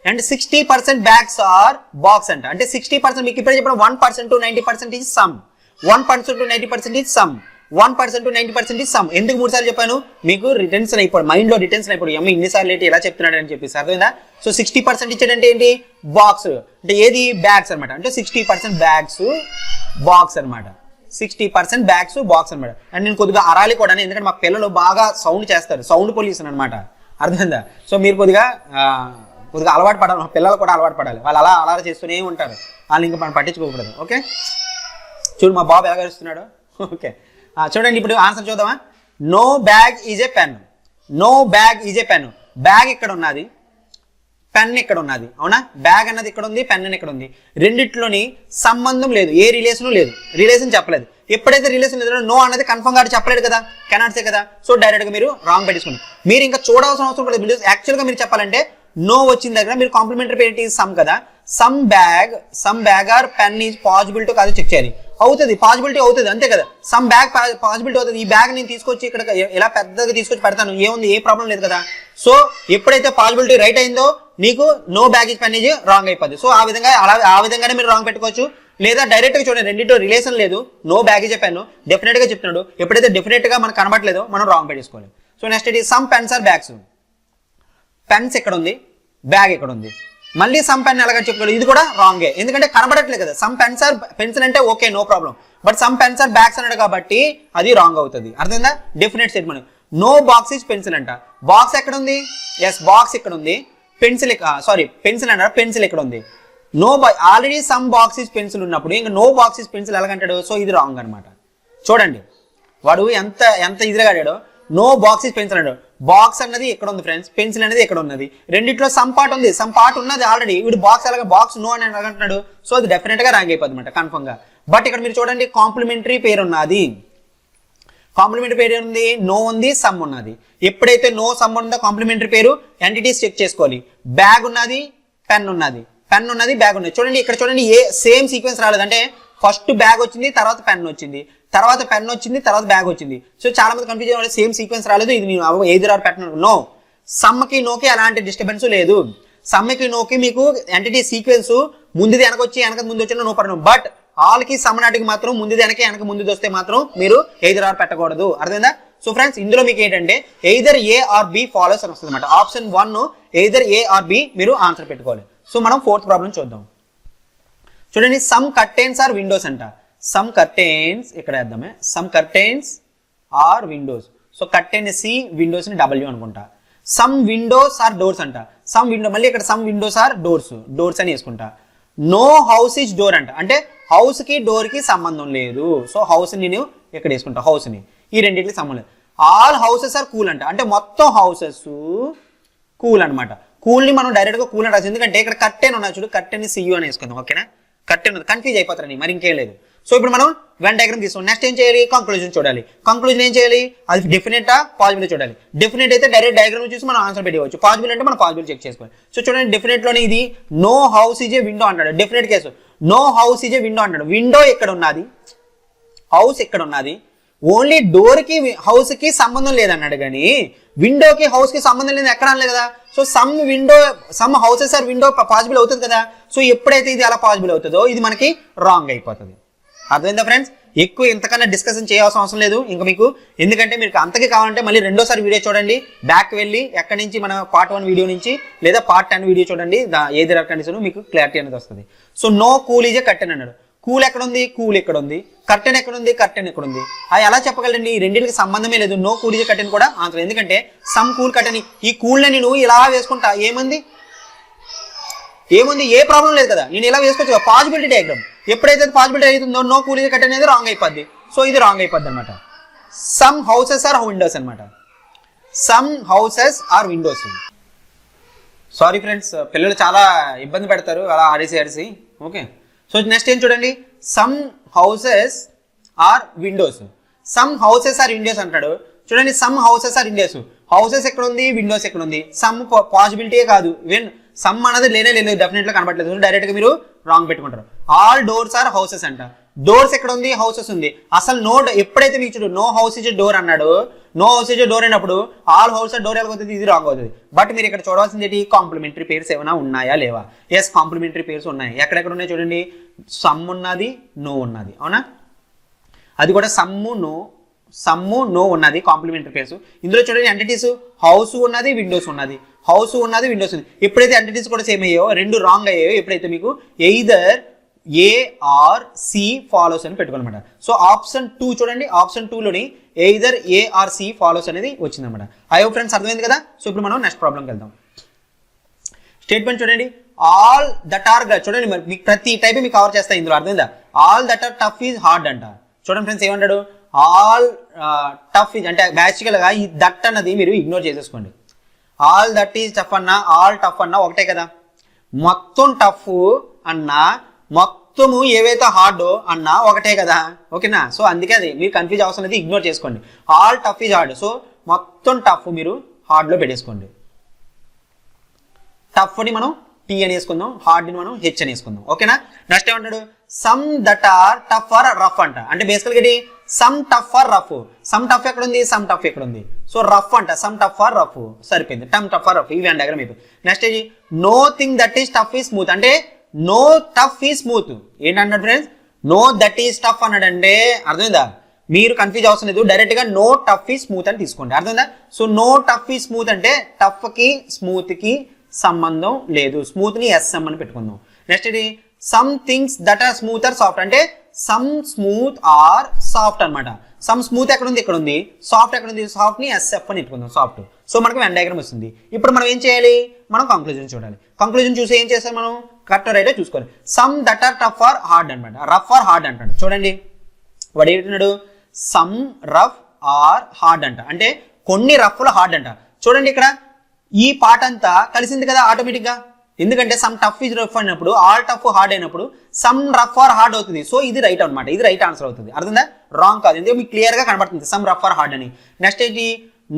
అండ్ 60% బ్యాగ్స్ ఆర్ బాక్స్ అంట. అంటే 60% మీకు ఇప్పుడే చెప్పిన 1% to 90% is sum, 1% to 90% is sum, 1% to 90% is sum. ఎందుకు 3 సార్లు చెప్పాను, మీకు రిటెన్షన్ అయిపోయి మైండ్ లో రిటెన్షన్ అయిపోయి అమ్మ ఇన్నిసార్లు ఏంటి ఎలా చెప్తున్నాడు అని చెప్పేసి. అర్థమైందా? సో 60% ఇచ్చాడంటే ఏంటి, బాక్స్ అంటే ఏది, బ్యాగ్స్ అనమాట. అంటే 60% బ్యాగ్స్ బాక్స్ అనమాట, 60% బ్యాగ్స్ బాక్స్ అనమాట. అండ్ నేను కొద్దిగా అరాలి కూడా, ఎందుకంటే మా పిల్లలు బాగా సౌండ్ చేస్తారు, సౌండ్ పొల్యూషన్ అనమాట. అర్థమైందా? సో మీరు కొద్దిగా అలవాటు పడాలి, మా పిల్లలు కూడా అలవాటు పడాలి. వాళ్ళు అలా అలా చేస్తూనే ఉంటారు, వాళ్ళు ఇంకా మనం పట్టించుకోకూడదు. ఓకే, చూడు మా బాబు ఎలా గడుస్తున్నాడు. ఓకే చూడండి ఇప్పుడు ఆన్సర్ చూద్దామా. No bag is a pen, no bag is a pen. Bag ఇక్కడ ఉన్నది, పెన్ ఇక్కడ ఉన్నది, అవునా? బ్యాగ్ అన్నది ఇక్కడ ఉంది, పెన్ అని ఇక్కడ ఉంది. రెండిట్లోని సంబంధం లేదు, ఏ రిలేషన్ లేదు, రిలేషన్ చెప్పలేదు. ఎప్పుడైతే రిలేషన్ లేదో నో అన్నది కన్ఫర్మ్ గా చెప్పలేదు కదా, కెనాట్ సే కదా. సో డైరెక్ట్ గా మీరు రాంగ్ పెట్టేసుకోండి. మీరు ఇంకా చూడాల్సిన అవసరం లేదు. యాక్చువల్ గా మీరు చెప్పాలంటే నో వచ్చిన దగ్గర మీరు కాంప్లిమెంటరీ పేరు ఏంటి, సమ్ కదా. Some bag are pen is possibility కాదు చెక్ చేయాలి. అవుతుంది, పాసిబిలిటీ అవుతుంది, అంతే కదా. సమ్ బ్యాగ్ పాసిబిలిటీ అవుతుంది. ఈ బ్యాగ్ నేను తీసుకొచ్చి ఇక్కడ ఎలా పెద్దగా తీసుకొచ్చి పెడతాను, ఏముంది, ఏ ప్రాబ్లం లేదు కదా. సో ఎప్పుడైతే పాసిబిలిటీ రైట్ అయిందో నీకు no bag is pen is wrong అయిపోద్ది. సో ఆ విధంగానే మీరు రాంగ్ పెట్టుకోవచ్చు. లేదా డైరెక్ట్ గా చూడండి, రెండింటితో రిలేషన్ లేదు, no bag is pen definite గా చెప్తున్నాడు. ఎప్పుడైతే డెఫినెట్ గా మనకు కనబడలేదో మనం రాంగ్ పెట్టేసుకోవాలి. సో నెక్స్ట్ ఇది some pens are bags. Pens ఎక్కడ ఉంది, బ్యాగ్ ఎక్కడ ఉంది, మళ్ళీ సమ్ పెన్ ఎలాగ చెప్పుకోవాలి, ఇది కూడా రాంగే, ఎందుకంటే కనబడట్లేదు కదా. సమ్ పెన్స్ ఆర్ పెన్సిల్ అంటే okay no problem, but some pens are bags అన్నాడు కాబట్టి అది రాంగ్ అవుతుంది. అర్థమైందా? Definite statement. No box is pencil అంట. బాక్స్ ఎక్కడ ఉంది? ఎస్ బాక్స్ ఇక్కడ ఉంది. పెన్సిల్ పెన్సిల్ అంటారా, పెన్సిల్ ఎక్కడ ఉంది? No already some box is pencil ఉన్నప్పుడు ఇంకా నో బాక్స్ ఈజ్ పెన్సిల్ ఎలాగంటాడు? సో ఇది రాంగ్ అనమాట. చూడండి వాడు ఎంత ఈజీగా అడిగాడో. నో బాక్స్ ఈజ్ పెన్సిల్ అంటాడు. బాక్స్ అన్నది ఎక్కడ ఉంది ఫ్రెండ్స్, పెన్సిల్ అనేది ఎక్కడ ఉన్నది, రెండిట్లో సమ్ పార్ట్ ఉంది, సమ్ పార్ట్ ఉన్నది ఆల్రెడీ. వీడు బాక్స్ ఎలాగ బాక్స్ నో అని అంటున్నాడు. సో అది డెఫినెట్ గా రాంగ్ అయిపోతుంది అనమాట కన్ఫర్మ్ గా. బట్ ఇక్కడ మీరు చూడండి కాంప్లిమెంటరీ పేరు ఉన్నది. కాంప్లిమెంటరీ పేరు ఉంది, నో ఉంది, సమ్ ఉన్నది. ఎప్పుడైతే నో సమ్ ఉందో కాంప్లిమెంటరీ పేరు ఎంటిటీస్ చెక్ చేసుకోవాలి. బ్యాగ్ ఉన్నది, పెన్ ఉన్నది, పెన్ ఉన్నది, బ్యాగ్ ఉన్నది. చూడండి ఇక్కడ చూడండి ఏ సేమ్ సీక్వెన్స్ రాలేదు. అంటే ఫస్ట్ బ్యాగ్ వచ్చింది, తర్వాత పెన్ వచ్చింది, తర్వాత పెన్ వచ్చింది, తర్వాత బ్యాగ్ వచ్చింది. సో చాలా మంది కన్ఫ్యూజన్ అవ్వాలి, సేమ్ సీక్వెన్స్ రాలేదు, ఇది నేను ఎదురు పెట్టను. నో, సమ్కి నోకి అలాంటి డిస్టర్బెన్స్ లేదు. సమ్కి నోకి మీకు ఎంటిటీ సీక్వెన్స్ ముందుది వెనకొచ్చి వెనక ముందు వచ్చిన నో పడను. బట్ ఆల్కి సమ్మనాటికి మాత్రం ముందుది వెనక ముందుది వస్తే మాత్రం మీరు ఎయిదర్ ఆర్ పెట్టకూడదు. అర్థమైందా? సో ఫ్రెండ్స్ ఇందులో మీకు ఏంటంటే either A or B follows అని వస్తుంది అనమాట. Option 1 either A or B మీరు ఆన్సర్ పెట్టుకోవాలి. సో మనం 4th ప్రాబ్లం చూద్దాం. చూడండి సమ్ కర్టెన్స్ ఆర్ విండోస్ అంట. సమ్ కర్టెన్స్ ఇక్కడ వేద్దామే. Some curtains are windows. So curtain C, windows ని W అనుకుంటా. సమ్ విండోస్ ఆర్ డోర్స్ అంట. సమ్ విండో మళ్ళీ ఇక్కడ సమ్ విండోస్ ఆర్ డోర్స్ అని వేసుకుంటా. నో హౌస్ ఈజ్ డోర్ అంట. అంటే హౌస్ కి డోర్ కి సంబంధం లేదు. సో హౌస్ ని నేను ఇక్కడ వేసుకుంటా. హౌస్ ని ఈ రెండింటికి సంబంధం లేదు. ఆల్ హౌసెస్ ఆర్ కూల్ అంట. అంటే మొత్తం హౌసెస్ కూల్ అనమాట. కూల్ ని మనం డైరెక్ట్ గా కూల్ అని రాసి, ఎందుకంటే ఇక్కడ కర్టెన్ ఉన్నా చూడు, కర్టెన్ సియు అని వేసుకుందాం. ఓకేనా? కర్టెన్ కన్ఫ్యూజ్ అయిపోతారని మరి ఇంకేం లేదు. సో ఇప్పుడు మనం వెన్ డయాగ్రామ్ తీసుకోండి. నెక్స్ట్ ఏం చేయాలి? కంక్లూజన్ చూడాలి. కంక్లూజన్ ఏం చేయాలి? అది డెఫినెటా పాజిబుల్ చూడాలి. డెఫినెట్ అయితే డైరెక్ట్ డయాగ్రామ్ చూసి మనం ఆన్సర్ పెట్టవచ్చు. పాజిబుల్ అంటే మనం పాజిబుల్ చెక్ చేసుకోవాలి. సో చూడండి డెఫినెట్ లోనే ఇది no house is a window అంటాడు. Definite case no house is a window అంటాడు. విండో ఎక్కడ ఉన్నది, హౌస్ ఎక్కడ ఉన్నది, ఓన్లీ డోర్ కి హౌస్ కి సంబంధం లేదన్నాడు. కానీ విండోకి హౌస్ కి సంబంధం లేదు ఎక్కడ అనలేదు కదా. So some houses are window possible అవుతుంది కదా. సో ఎప్పుడైతే ఇది అలా పాసిబుల్ అవుతుందో ఇది మనకి రాంగ్ అయిపోతుంది. అర్థమైందా ఫ్రెండ్స్? ఎక్కువ ఇంతకన్నా డిస్కషన్ చేయాల్సిన అవసరం లేదు ఇంకా మీకు. ఎందుకంటే మీకు అంతకి కావాలంటే మళ్ళీ రెండోసారి వీడియో చూడండి, బ్యాక్ వెళ్ళి ఎక్కడి నుంచి మన పార్ట్ 1 వీడియో నుంచి లేదా పార్ట్ 10 వీడియో చూడండి. ఏది కండిషన్ మీకు క్లారిటీ అనేది వస్తుంది. So no cool is a curtain అన్నాడు. కూల్ ఎక్కడ ఉంది, కూల్ ఎక్కడ ఉంది, కర్టెన్ ఎక్కడ ఉంది, కర్టెన్ ఎక్కడ ఉంది, అది ఎలా చెప్పగలండి? ఈ రెండింటికి సంబంధమే లేదు. No cool is a curtain కూడా ఆన్సర్. ఎందుకంటే సమ్ కూల్ కర్టెన్, ఈ కూల్ నేను ఇలా వేసుకుంటా, ఏముంది ఏ ప్రాబ్లం లేదు కదా, నేను ఇలా వేసుకోవచ్చు. పాసిబిలిటీ డయాగ్రామ్ ఎప్పుడైతే పాసిబిలిటీ అవుతుందో no cool is a curtain అనేది రాంగ్ అయిపోద్ది. సో ఇది రాంగ్ అయిపోద్ది అనమాట. సమ్ హౌసెస్ ఆర్ విండోస్ అనమాట. Some houses are windows. Sorry friends, పిల్లలు చాలా ఇబ్బంది పెడతారు అలా ఆడేసి. ఓకే, సో నెక్స్ట్ ఏం చూడండి, some houses are windows. Some houses are windows అంటాడు. చూడండి some houses are windows. Houses ఎక్కడ ఉంది, విండోస్ ఎక్కడ ఉంది? సమ్ పాసిబిలిటీయే కాదు, సమ్ అనేది లేదు, డెఫినెట్ గా కనబడలేదు. డైరెక్ట్ గా మీరు రాంగ్ పెట్టుకుంటారు. ఆల్ డోర్స్ ఆర్ హౌసెస్ అంట. డోర్స్ ఎక్కడ ఉంది, హౌసెస్ ఉంది. అసలు ఎప్పుడైతే మీకు చూడు నో హౌస్ ఇస్ డోర్ అన్నాడు, నో హౌస్ ఇస్ డోర్ అయినప్పుడు ఆల్ హౌస్ డోర్ ఎలాగవుతుంది, ఇది రాంగ్ అవుతుంది. బట్ మీరు ఇక్కడ చూడవలసింది ఏంటి? కాంప్లిమెంటరీ పేర్స్ ఏమైనా ఉన్నాయా లేవా? ఎస్, కాంప్లిమెంటరీ పేర్స్ ఉన్నాయి. ఎక్కడెక్కడ ఉన్నాయి చూడండి. సమ్ ఉన్నది, నో ఉన్నది, అవునా? అది కూడా సమ్ము నో ఉన్నది కాంప్లిమెంటరీ పేర్స్. ఇందులో చూడండి ఎంటిటీస్ హౌస్ ఉన్నది, విండోస్ ఉన్నది, హౌస్ ఉన్నది, విండోస్ ఉంది. ఎప్పుడైతే ఎంటిటీస్ కూడా సేమ్ అయ్యాయో, రెండు రాంగ్ అయ్యాయో, ఎప్పుడైతే మీకు either A or C follows అని పెట్టుకోవాలన్నమాట. సో ఆప్షన్ 2 చూడండి, ఆప్షన్ 2లోని either A or C follows అనేది వచ్చిందన్నమాట. ఐ హోప్ ఫ్రెండ్స్ అర్థమైంది కదా. సో ఇప్పుడు మనం నెక్స్ట్ ప్రాబ్లంకి వెళ్దాం. స్టేట్మెంట్ చూడండి, ఆల్ దట్ ఆర్, చూడండి మరి మీకు ప్రతి టైప్ మీకు కవర్ చేస్తాయి ఇందులో. అర్థమైందా? All that are tough is hard అంట. చూడండి ఫ్రెండ్స్ ఏమంటాడు, ఆల్ టఫ్ ఈజ్ అంటే బేసికల్ గా ఈ దట్ అన్నది మీరు ఇగ్నోర్ చేసేసుకోండి. ఆల్ దట్ ఈజ్ టఫ్ అన్నా ఆల్ టఫ్ అన్నా ఒకటే కదా. మొత్తం టఫ్ అన్నా మొత్తము ఏవైతే హార్డ్ అన్నా ఒకటే కదా. ఓకేనా? సో అందుకే అది మీరు కన్ఫ్యూజ్ అవసరం లేదు, ఇగ్నోర్ చేసుకోండి. All tough is hard. So మొత్తం టఫ్ మీరు హార్డ్ లో పెట్టేసుకోండి. టఫ్ ని మనం టీ అని వేసుకుందాం, హార్డ్ ని మనం హెచ్ అని వేసుకుందాం. ఓకేనా? నెక్స్ట్ ఏమంటాడు, some that are tough or rough అంట. అంటే బేసికల్ గా some tough or rough. Some tough ఎక్కడ ఉంది, సమ్ టఫ్ ఎక్కడ ఉంది? సో రఫ్ అంట, సమ్ టఫ్ ఆర్ రఫ్ సరిపోయింది. టఫ్ ఆర్ రఫ్ ఇవి అండ్ డయాగ్రామ్ అయిపోయింది. నెక్స్ట్ ఇది no thing that is tough is smooth. అంటే నో టఫ్ ఈస్ స్మూత్ ఏంటన్నాడు friends? No that is tough అన్నాడు. అంటే అర్థమైందా? మీరు కన్ఫ్యూజ్ అవసరం లేదు, డైరెక్ట్ గా నో టఫ్ ఈ స్మూత్ అని తీసుకోండి. అర్థమైందా? సో నో టఫ్ ఈ స్మూత్ అంటే టఫ్ కి స్మూత్ కి సంబంధం లేదు, స్మూత్ ని ఎస్ఎం అని పెట్టుకుందాం. నెక్స్ట్ ఇది some things that are smooth are soft అంటే సమ్ స్మూత్ ఆర్ సాఫ్ట్ అనమాట. సమ్ స్మూత్ ఎక్కడ ఉంది, ఇక్కడ ఉంది. సాఫ్ట్ ఎక్కడ ఉంది, సాఫ్ట్ ని ఎస్ఎఫ్ అని పెట్టుకుందాం, సాఫ్ట్. సో మనకు వెన్ డయాగ్రామ్ వస్తుంది. ఇప్పుడు మనం ఏం చేయాలి, మనం కంక్లూజన్ చూడాలి. కంక్లూజన్ చూసి ఏం చేస్తాం మనం, కరెక్ట్ రైట్ చూసుకోవాలి. Some that are tough are hard అనమాట, రఫ్ ఆర్ హార్డ్ అంటాడు. చూడండి వాడు ఏంటన్నాడు, సమ్ రఫ్ ఆర్ హార్డ్ అంట, అంటే కొన్ని రఫ్లు హార్డ్ అంట. చూడండి ఇక్కడ ఈ పార్ట్ అంతా కలిసింది కదా ఆటోమేటిక్ గా, ఎందుకంటే సమ్ టఫ్ ఇస్ రఫ్ అయినప్పుడు ఆల్ టఫ్ హార్డ్ అయినప్పుడు సమ్ రఫ్ ఆర్ హార్డ్ అవుతుంది. సో ఇది రైట్ అనమాట, ఇది రైట్ ఆన్సర్ అవుతుంది. అర్థందా? రాంగ్ కాదు, ఎందుకంటే మీకు క్లియర్ గా కనబడుతుంది సమ్ రఫ్ ఆర్ హార్డ్ అని. నెక్స్ట్ ఏంటి,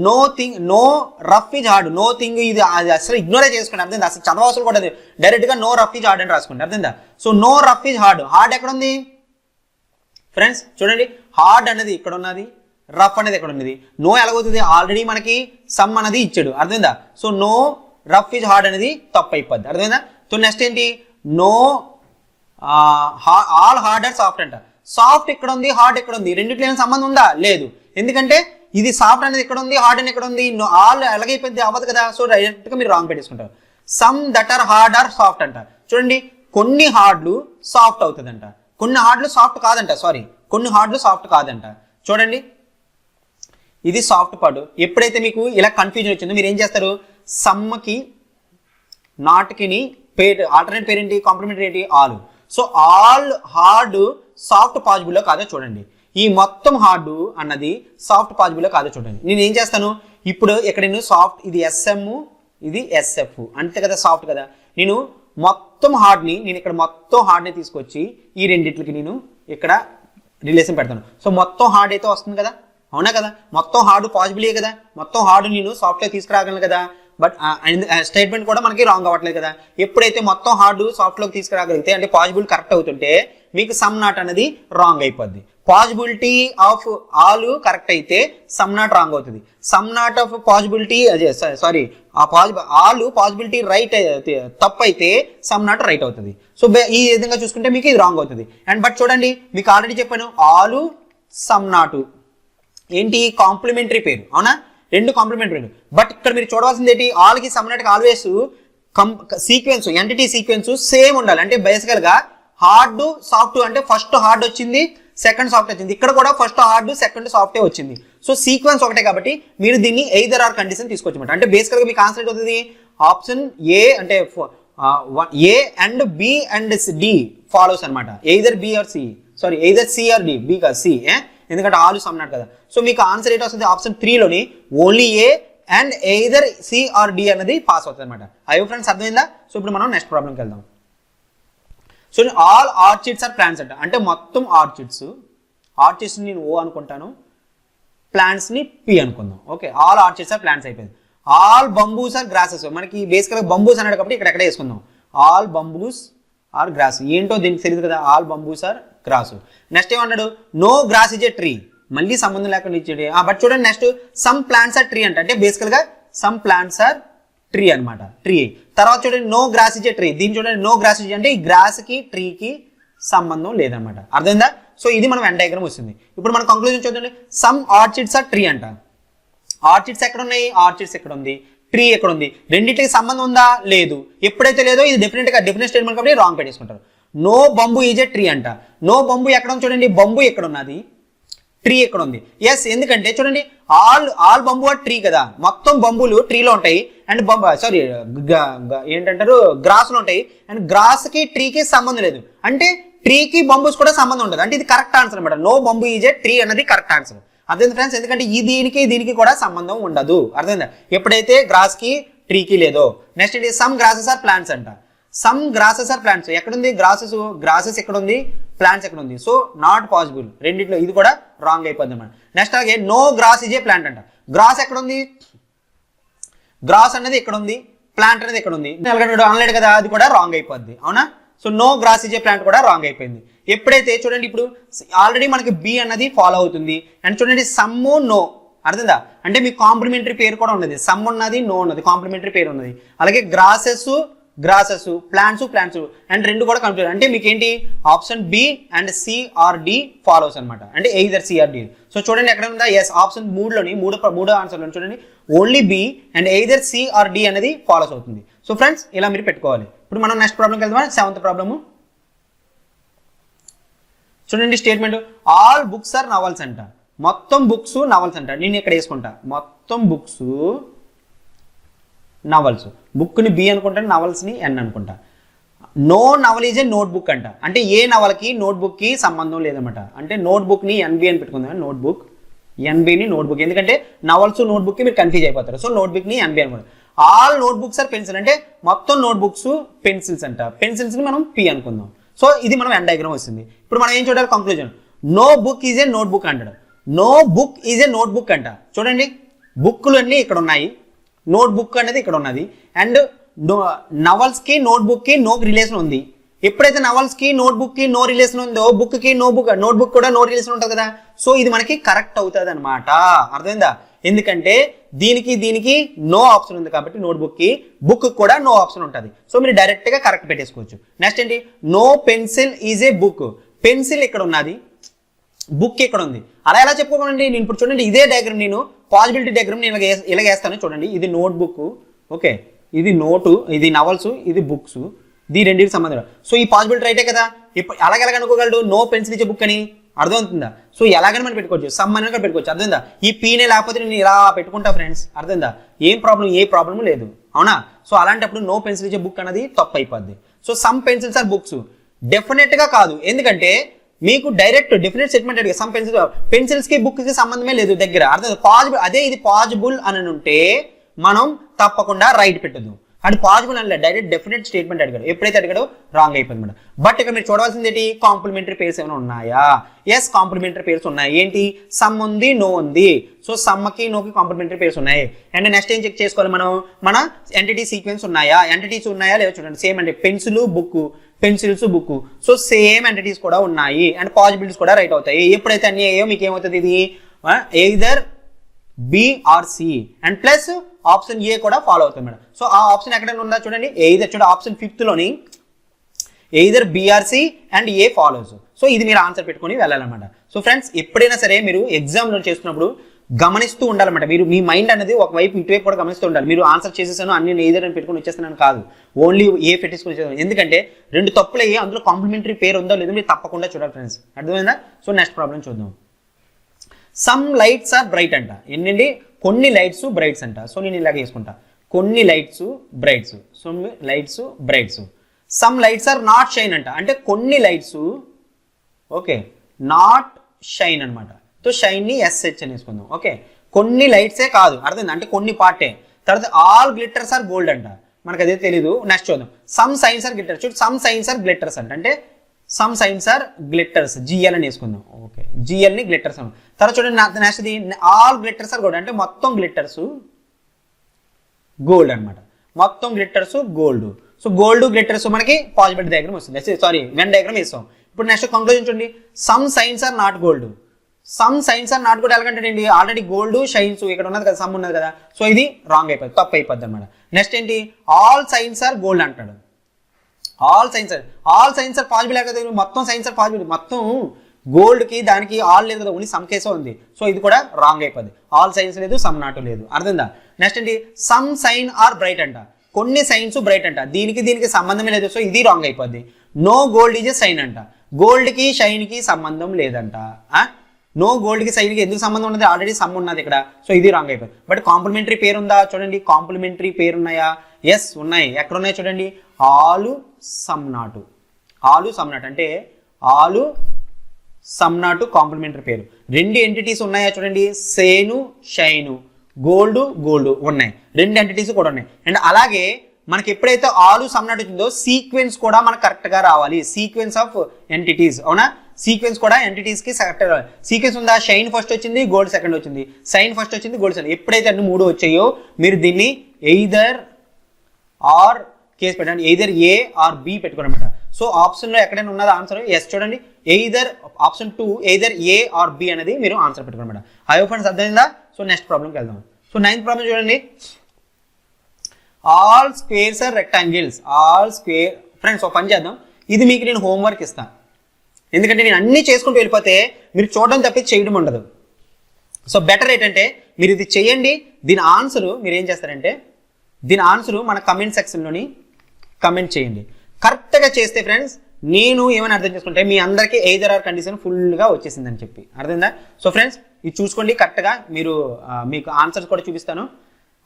no thing no rough is hard, no thing ఇది అసలు ఇగ్నోరే చేసుకోండి. అర్థందా? అసలు చదవవసరం కూడా డైరెక్ట్ గా నో రఫ్ ఇస్ హార్డ్ అని రాసుకోండి. అర్థందా? So no rough is hard, hard ఎక్కడ ఉంది ఫ్రెండ్స్? చూడండి హార్డ్ అనేది ఇక్కడ ఉన్నది, రఫ్ అనేది ఎక్కడ ఉన్నది. నో ఎలాగవుతుంది, ఆల్రెడీ మనకి సమ్ అనేది ఇచ్చాడు. అర్థమైందా? So no rough is hard అనేది తప్పు అయిపోద్ది. అర్థమైందా? సో నెక్స్ట్ ఏంటి, no all hard are soft అంట. సాఫ్ట్ ఇక్కడ ఉంది, హార్డ్ ఎక్కడ ఉంది, రెండిట్లో ఏమైనా సంబంధం ఉందా? లేదు, ఎందుకంటే ఇది సాఫ్ట్ అనేది ఇక్కడ ఉంది, హార్డ్ అని ఎక్కడ ఉంది, ఆల్ ఎలాగైపోయింది అవ్వదు కదా. సో డైరెక్ట్ గా మీరు రాంగ్ పెట్టేసుకుంటారు. Some that are hard are soft అంట. చూడండి కొన్ని హార్డ్లు సాఫ్ట్ అవుతుందంట, కొన్ని హార్డ్లు సాఫ్ట్ కాదంట, సారీ కొన్ని హార్డ్లు సాఫ్ట్ కాదంట. చూడండి ఇది సాఫ్ట్ పార్ట్. ఎప్పుడైతే మీకు ఇలా కన్ఫ్యూజన్ వచ్చిందో మీరు ఏం చేస్తారు, సమ్కి నాట్కిని పేరు ఆల్టర్నేట్ పేరు ఏంటి, కాంప్లిమెంటరీ ఏంటి, all. So all hard soft పాజిబుల్లో కాదో చూడండి, ఈ మొత్తం హార్డ్ అన్నది సాఫ్ట్ పాజిబుల్లో కాదో చూడండి. నేను ఏం చేస్తాను ఇప్పుడు, ఇక్కడ నేను సాఫ్ట్ ఇది ఎస్ఎం ఇది ఎస్ఎఫ్ అంతే కదా, సాఫ్ట్ కదా. నేను మొత్తం హార్డ్ని నేను ఇక్కడ మొత్తం హార్డ్ని తీసుకొచ్చి ఈ రెండిట్లకి నేను ఇక్కడ రిలేషన్ పెడతాను. సో మొత్తం హార్డ్ అయితే వస్తుంది కదా, అవునా కదా, మొత్తం హార్డ్ పాజిబులే కదా, మొత్తం హార్డ్ నేను సాఫ్ట్వేర్ తీసుకురాగలను కదా. బట్ స్టేట్మెంట్ కూడా మనకి రాంగ్ అవ్వట్లేదు కదా. ఎప్పుడైతే మొత్తం హార్డ్ సాఫ్ట్లోకి తీసుకురాగలిగితే అంటే పాజిబుల్ కరెక్ట్ అవుతుంటే మీకు సమ్ నాట్ అనేది రాంగ్ అయిపోద్ది. పాజిబిలిటీ ఆఫ్ ఆల్ కరెక్ట్ అయితే సమ్ నాట్ రాంగ్ అవుతుంది. సమ్ నాట్ ఆఫ్ పాజిబిలిటీ అదే సారీ ఆల్ పాజిబిలిటీ రైట్ తప్పు అయితే సమ్ నాట్ రైట్ అవుతుంది. సో ఈ విధంగా చూసుకుంటే మీకు ఇది రాంగ్ అవుతుంది. అండ్ బట్ చూడండి మీకు ఆల్రెడీ చెప్పాను ఆల్ సమ్ నాట్ ఏంటి కాంప్లిమెంటరీ పేరు, అవునా, రెండు కాంప్లిమెంటరీ పేరు. బట్ ఇక్కడ మీరు చూడవలసింది ఏంటి, ఆల్కి సమ్ నాట్కి always sequence entity sequence same ఉండాలి. అంటే బేసికల్ గా హార్డ్ సాఫ్ట్ అంటే ఫస్ట్ హార్డ్ వచ్చింది సెకండ్ సాఫ్ట్ వచ్చింది, ఇక్కడ కూడా ఫస్ట్ హార్డ్ సెకండ్ సాఫ్టే వచ్చింది. సో సీక్వెన్స్ ఒకటే కాబట్టి మీరు దీన్ని ఎయిదర్ ఆర్ కండిషన్ తీసుకోవచ్చు. అంటే బేసికల్ గా మీకు ఆన్సర్ అవుతుంది ఆప్షన్ ఏ, అంటే A and B and D follows అనమాట. Either B or C, sorry either C or D, B కాదు సి, ఎందుకంటే ఆల్ సమ్ నాట్ కదా. సో మీకు ఆన్సర్ ఏంటి వస్తుంది, ఆప్షన్ 3లోని only A and either C or D అనేది పాస్ అవుతుంది అనమాట. అయ్యో ఫ్రెండ్స్ అర్థమైందా? సో ఇప్పుడు మనం నెక్స్ట్ ప్రాబ్లంకి వెళ్దాం. So all orchids are plants అంట, అంటే మొత్తం ఆర్చిడ్స్ నేను ఓ అనుకుంటాను, ప్లాంట్స్ ని పి అనుకుందాం. Okay, all orchids are plants అయిపోయింది. ఆల్ బంబూస్ ఆర్ గ్రాసెస్, మనకి బేసికల్గా బంబూస్ అన్నాడు కాబట్టి ఇక్కడ ఎక్కడ వేసుకుందాం, ఆల్ బంబూస్ ఆర్ గ్రాస్. ఏంటో దీనికి తెలియదు కదా, all bamboos are grass. Next ఏమన్నాడు, no grass is a tree, మళ్ళీ సంబంధం లేకుండా ఇచ్చేది. బట్ చూడండి next some plants are tree అంట, అంటే బేసికల్ గా సమ్ ప్లాంట్స్ ఆర్ ట్రీ అనమాట, ట్రీ. తర్వాత చూడండి no grass is a tree, దీన్ని చూడండి నో గ్రాస్ ఇజ్ అంటే ఈ గ్రాస్ కి ట్రీకి సంబంధం లేదనమాట. అర్థమైందా? సో ఇది మనం వెన్ డయాగ్రామ్ వస్తుంది. ఇప్పుడు మనం కంక్లూజన్ చూడండి, సమ్ ఆర్చిడ్స్ ఆర్ ట్రీ అంట. ఆర్చిడ్స్ ఎక్కడ ఉన్నాయి, ఆర్చిడ్స్ ఎక్కడ ఉంది, ట్రీ ఎక్కడ ఉంది, రెండింటికి సంబంధం ఉందా, లేదు. ఎప్పుడైతే లేదో ఇది డెఫినెట్ స్టేట్మెంట్ కాబట్టి రాంగ్ పెట్టేసుకుంటారు. No bamboo is a tree అంట. నో బంబు ఎక్కడ ఉంది చూడండి, బంబు ఎక్కడ ఉన్నది, ట్రీ ఎక్కడ ఉంది. ఎస్, ఎందుకంటే చూడండి ఆల్ బంబు ఆ ట్రీ కదా, మొత్తం బంబులు ట్రీలో ఉంటాయి అండ్ సారీ ఏంటంటారు గ్రాస్లో ఉంటాయి. అండ్ గ్రాస్ కి ట్రీకి సంబంధం లేదు, అంటే ట్రీకి బంబూస్ కూడా సంబంధం ఉండదు. అంటే ఇది కరెక్ట్ ఆన్సర్ అనమాట. No bamboo is a tree అన్నది కరెక్ట్ ఆన్సర్. అర్థమైంది ఫ్రెండ్స్? ఎందుకంటే ఈ దీనికి కూడా సంబంధం ఉండదు. అర్థమైందా? ఎప్పుడైతే గ్రాస్ కి ట్రీకి లేదో. నెక్స్ట్ ఇది సమ్ గ్రాసెస్ ఆర్ ప్లాంట్స్ అంట. సమ్ గ్రాసెస్ ఆర్ ప్లాంట్స్ ఎక్కడుంది, గ్రాసెస్ ఎక్కడ ఉంది, ప్లాంట్స్ ఎక్కడ ఉంది. సో నాట్ పాసిబుల్, రెండిట్లో ఇది కూడా రాంగ్ అయిపోద్ది అన్నమాట. నెక్స్ట్ అలాగే no grass is a plant అంట. గ్రాస్ ఎక్కడ ఉంది, గ్రాస్ అనేది ఎక్కడ ఉంది, ప్లాంట్ అనేది ఎక్కడ ఉంది, అనలేడు కదా, అది కూడా రాంగ్ అయిపోద్ది, అవునా. So no grass is a plant కూడా రాంగ్ అయిపోయింది. ఎప్పుడైతే చూడండి ఇప్పుడు ఆల్రెడీ మనకి బి అన్నది ఫాలో అవుతుంది. అండ్ చూడండి సమ్ నో, అర్థందా, అంటే మీకు కాంప్లిమెంటరీ పేరు కూడా ఉన్నది, సమ్ ఉన్నది నో ఉన్నది, కాంప్లిమెంటరీ పేరు ఉన్నది. అలాగే గ్రాసెస్ ప్లాంట్స్ అండ్ రెండు కూడా కంప్లీట్. అంటే మీకు ఏంటి option B and C or D follows అనమాట, అంటే either C or D. So చూడండి ఎక్కడ ఉందా ఎస్ ఆప్షన్ మూడో ఆన్సర్లో చూడండి only B and either C or D అనేది ఫాలోస్ అవుతుంది. సో ఫ్రెండ్స్ ఇలా మీరు పెట్టుకోవాలి. ఇప్పుడు మనం నెక్స్ట్ ప్రాబ్లంకి వెళ్దామా. 7th ప్రాబ్లము చూడండి. Statement all books are novels అంట. మొత్తం బుక్స్ నవల్స్ అంట. నేను ఇక్కడ వేసుకుంటా మొత్తం బుక్స్ నవల్స్. బుక్ని బి అనుకుంటాను, నవల్స్ని ఎన్ అనుకుంటా. No novel is a notebook అంట. అంటే ఏ నవల్కి నోట్బుక్కి సంబంధం లేదన్నమాట. అంటే నోట్బుక్ని ఎన్బి అని పెట్టుకుందాం. నోట్బుక్ ఎన్బిని నోట్బుక్, ఎందుకంటే నవల్స్ నోట్బుక్కి మీరు కన్ఫ్యూజ్ అయిపోతారు. సో నోట్బుక్ని ఎన్బి అనుకుంటాం. ఆల్ నోట్బుక్స్ ఆర్ పెన్సిల్ అంటే మొత్తం నోట్బుక్స్ పెన్సిల్స్ అంట. పెన్సిల్స్ని మనం పి అనుకుందాం. సో ఇది మనం ఎన్ డయాగ్రామ్ వస్తుంది. ఇప్పుడు మనం ఏం చూడాలి conclusion. No book is a notebook అంటాడు. No book is a notebook అంట. చూడండి బుక్లు అన్నీ ఇక్కడ ఉన్నాయి, నోట్బుక్ అనేది ఇక్కడ ఉన్నది. అండ్ నవల్స్కి నోట్బుక్కి నో రిలేషన్ ఉంది. ఎప్పుడైతే నవల్స్కి నోట్బుక్కి నో రిలేషన్ ఉందో బుక్కి నోట్బుక్ కూడా నో రిలేషన్ ఉంటుంది కదా. సో ఇది మనకి కరెక్ట్ అవుతుంది అనమాట. అర్థమైందా? ఎందుకంటే దీనికి నో ఆప్షన్ ఉంది కాబట్టి నోట్బుక్కి, బుక్ కూడా నో ఆప్షన్ ఉంటుంది. సో మీరు డైరెక్ట్గా కరెక్ట్ పెట్టేసుకోవచ్చు. నెక్స్ట్ ఏంటి, no pencil is a book. Pencil ఇక్కడ ఉన్నది, బుక్ ఇక్కడ ఉంది. అలా ఎలా చెప్పుకోకండి. నేను ఇప్పుడు చూడండి ఇదే డయాగ్రామ్, నేను పాజిబిలిటీ డయాగ్రామ్ నేను ఇలా వేస్తాను. చూడండి ఇది నోట్బుక్, ఓకే, ఇది నోటు, ఇది నవల్స్, ఇది బుక్స్, ఇది రెండింటికి సంబంధం. సో ఈ పాజిబిలిటీ రైటే కదా. ఇప్పుడు అలాగెలాగ అనుకోగలడు నో పెన్సిల్ ఇచ్చే బుక్ అని. అర్థమవుతుందా? సో ఎలాగైనా మనం పెట్టుకోవచ్చు, సమ్ అని పెట్టుకోవచ్చు. అర్థమైందా? ఈ పీనే లేకపోతే నేను ఇలా పెట్టుకుంటా ఫ్రెండ్స్. అర్థమైందా? ఏ ప్రాబ్లం లేదు, అవునా? సో అలాంటప్పుడు నో పెన్సిల్ ఇచ్చే బుక్ అనేది తప్పు అయిపోద్ది. So some pencils are books definite గా కాదు. ఎందుకంటే మీకు డైరెక్ట్ డెఫినెట్ స్టేట్మెంట్ అడిగా సమ్ పెన్సిల్స్ కి బుక్ కి సంబంధమే లేదు దగ్గర. అర్థం పాజిబుల్, అదే ఇది పాజిబుల్ అని ఉంటే మనం తప్పకుండా రైట్ పెట్టదు. అది పాజిబుల్ అని డైరెక్ట్ డెఫినెట్ స్టేట్మెంట్ అడిగాడు. ఎప్పుడైతే అడిగాడో రాంగ్ అయిపోయింది మేడం. బట్ ఇక్కడ మీరు చూడవలసింది ఏంటి, కాంప్లిమెంటరీ పేర్స్ ఏమైనా ఉన్నాయా? ఎస్ కాంప్లిమెంటరీ పేర్స్ ఉన్నాయి. ఏంటి, సమ్ ఉంది, నో ఉంది. సో సమ్కి నోకి కాంప్లిమెంటరీ పేర్స్ ఉన్నాయి. అండ్ నెక్స్ట్ ఏం చెక్ చేసుకోవాలి మనం, మన ఎంటిటీ సీక్వెన్స్ ఉన్నాయా, ఎంటిటీస్ ఉన్నాయా లేదా చూడండి. సేమ్ అంటే pencil book, pencils book, so same entities కూడా ఉన్నాయి అండ్ పాజిబిలిటీస్ కూడా రైట్ అవుతాయి. ఎప్పుడైతే అన్ని అయ్యో మీకు ఏమవుతుంది, ఇది either B or C and plus option A కూడా ఫాలో అవుతుంది మేడం. సో ఆ ఆప్షన్ ఎక్కడైనా ఉందా చూడండి, ఎయిదర్ చూడండి ఆప్షన్ 5th లోని either BRC and A follows. So ఇది మీరు ఆన్సర్ పెట్టుకొని వెళ్ళాలన్నమాట. సో ఫ్రెండ్స్ ఎప్పుడైనా సరే మీరు ఎగ్జామ్లో చేస్తున్నప్పుడు గమనిస్తూ ఉండాలన్నమాట. మీరు మీ మైండ్ అనేది ఒకవైపు ఇటువైపు కూడా గమనిస్తూ ఉండాలి. మీరు ఆన్సర్ చేసేసాను అన్ని ఎయిదర్ అని పెట్టుకొని వచ్చేస్తున్నాను కాదు, ఓన్లీ ఏ పెట్టేసుకొని వచ్చేస్తాను. ఎందుకంటే 2 తప్పులు అయ్యి అందులో కాంప్లిమెంటరీ పేరు ఉందో లేదో మీరు తప్పకుండా చూడాలి ఫ్రెండ్స్. అర్థమైందా? సో నెక్స్ట్ ప్రాబ్లం చూద్దాం. సమ్ లైట్స్ ఆర్ బ్రైట్ అంట. ఏంటండి, కొన్ని లైట్స్ బ్రైట్స్ అంట. సో నేను ఇలాగ వేసుకుంటా, కొన్ని lights brights, so lights brights. Some lights are not shine అంట. అంటే కొన్ని లైట్స్, ఓకే, నాట్ షైన్ అనమాట. సో షైన్ ని ఎస్హెచ్ అని వేసుకుందాం. ఓకే, కొన్ని లైట్సే కాదు, అర్థమైంది, అంటే కొన్ని పార్టే. తర్వాత ఆల్ గ్లిటర్స్ ఆర్ గోల్డ్ అంట. మనకు అదే తెలీదు. నెక్స్ట్ చూద్దాం. Some signs are glitters. చూడు సమ్ సైన్స్ ఆర్ గ్లిటర్స్ అంట. అంటే some signs are glitters, GL అని వేసుకుందాం. ఓకే, జిఎల్ ని గ్లిటర్స్ అన్న. తర్వాత చూడండి next all glitters are gold. అంటే మొత్తం గ్లిటర్స్ గోల్డ్ అనమాట. మొత్తం glitters gold. So gold glitters మనకి పాజిబిలిటీ డయాగ్రామ్ వస్తుంది. సారీ వెన్ డయాగ్రామ్ వేస్తాం. ఇప్పుడు నెక్స్ట్ కంక్లూజన్ చూడండి. Some signs are not gold. Some signs are not gold ఎలాగంటే ఏంటి, ఆల్రెడీ గోల్డ్ షైన్స్ ఇక్కడ ఉన్నది కదా, సమ్ ఉన్నది కదా. సో ఇది రాంగ్ అయిపోద్ది, తప్పు అయిపోద్ది అనమాట. నెక్స్ట్ ఏంటి, ఆల్ సైన్స్ ఆర్ గోల్డ్ అంటాడు. ఆల్ సైన్స్ ఆర్ పాజిబుల్ కదా. మొత్తం సైన్స్ ఆర్ పాజిబుల్, మొత్తం గోల్డ్ కి దానికి ఆల్ లేదు కదా, ఓన్లీ సమ్ కేసే ఉంది. సో ఇది కూడా రాంగ్ అయిపోద్ది. ఆల్ సైన్స్ లేదు, సమ్ నాట్ లేదు. అర్థందా? నెక్స్ట్ ఏంటి, సమ్ సైన్ ఆర్ బ్రైట్ అంట. కొన్ని సైన్స్ బ్రైట్ అంట. దీనికి సంబంధమే లేదు. సో ఇది రాంగ్ అయిపోద్ది. No gold is a sign అంట. గోల్డ్ కి షైన్ కి సంబంధం లేదంట. నో గోల్డ్ కి సైన్ కి ఎందుకు సంబంధం ఉన్నది, ఆల్రెడీ సమ్ ఉన్నది ఇక్కడ. సో ఇది రాంగ్ అయిపోయింది. బట్ కాంప్లిమెంటరీ పేరు ఉందా చూడండి, కాంప్లిమెంటరీ పేరు ఉన్నాయా? ఎస్ ఉన్నాయి. ఎక్కడ ఉన్నాయి చూడండి, ఆలు సమ్ నాటు. ఆలు సమ్ నాటు అంటే ఆలు సమ్ నాటు కాంప్లిమెంటరీ పేరు. 2 ఎంటిటీస్ ఉన్నాయా చూడండి, సేను షైను, గోల్డ్ ఉన్నాయి. 2 ఎంటిటీస్ కూడా ఉన్నాయి. అండ్ అలాగే మనకి ఎప్పుడైతే ఆలు సమ్ నాటు వచ్చిందో సీక్వెన్స్ కూడా మనకు కరెక్ట్ గా రావాలి. సీక్వెన్స్ ఆఫ్ ఎంటిటీస్, అవునా? సీక్వెన్స్ కూడా ఎంటిటీస్ కి కరెక్ట్ రావాలి. సీక్వెన్స్ ఉందా, షైన్ ఫస్ట్ వచ్చింది, గోల్డ్ సెకండ్ వచ్చింది, సైన్ ఫస్ట్ వచ్చింది, గోల్డ్ సెకండ్. ఎప్పుడైతే అన్ని 3 వచ్చాయో మీరు దీన్ని ఎయిదర్ ఆర్ కేసు పెట్టండి, ఎయిదర్ ఏ ఆర్ బి పెట్టుకోనమాట. సో ఆప్షన్ లో ఎక్కడైనా ఉన్నది ఆన్సర్ ఎస్ చూడండి, either option 2 either A or B అనేది మీరు ఆన్సర్ పెట్టుకోనమాట. ఐ హోప్ ఫ్రెండ్స్ అర్థమైందా? సో నెక్స్ట్ ప్రాబ్లంకి వెళ్దాం. సో 9th ప్రాబ్లం చూడండి. All squares are rectangles. All square friends ఒక పని చేద్దాం, ఇది మీకు నేను హోంవర్క్ ఇస్తాను. ఎందుకంటే నేను అన్ని చేసుకుంటూ వెళ్ళిపోతే మీరు చూడడం తప్పి చేయడం ఉండదు. సో బెటర్ ఏంటంటే మీరు ఇది చేయండి. దీని ఆన్సర్ మీరు ఏం చేస్తారంటే దీని ఆన్సర్ మన కమెంట్ సెక్షన్లోని కమెంట్ చేయండి. కరెక్ట్గా చేస్తే ఫ్రెండ్స్ నేను ఏమైనా అర్థం చేసుకుంటే మీ అందరికీ ఎయిదర్ ఆర్ కండిషన్ ఫుల్గా వచ్చేసిందని చెప్పి అర్థమైందా. సో ఫ్రెండ్స్ ఇది చూసుకోండి కరెక్ట్గా. మీరు మీకు ఆన్సర్స్ కూడా చూపిస్తాను.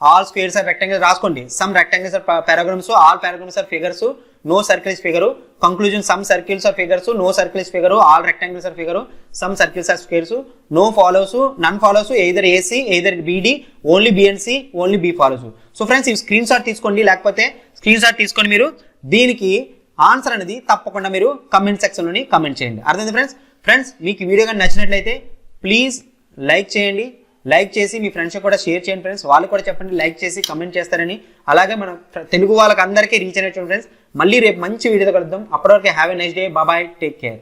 ఆల్ స్క్వేర్స్ ఆర్ రెక్టాంగిల్స్ రాసుకోండి. Some rectangles are parallelograms, all parallelograms are figures, no circle is figure. Conclusion some circles are figures, no circle is figure, all rectangles are figure, some circles are squares, no follows, none follows, either A C either B D, only B and C, only B follows. So friends ఇవి screenshot తీసుకోండి, లేకపోతే screen shot తీసుకొని మీరు దీనికి answer అనేది తప్పకుండా మీరు comment సెక్షన్లోని comment చేయండి. అర్థమైంది ఫ్రెండ్స్ మీకు వీడియో కానీ నచ్చినట్లయితే ప్లీజ్ లైక్ చేయండి. లైక్ చేసి మీ ఫ్రెండ్స్ కూడా షేర్ చేయండి ఫ్రెండ్స్. వాళ్ళు కూడా చెప్పండి లైక్ చేసి కమెంట్ చేస్తారని. అలాగే మన తెలుగు వాళ్ళకి అందరికీ రీచ్ అయినట్టు ఫ్రెండ్స్. మళ్ళీ రేపు మంచి వీడియోతో కలుద్దాం. అప్పటివరకు have a nice day. Bye, take care.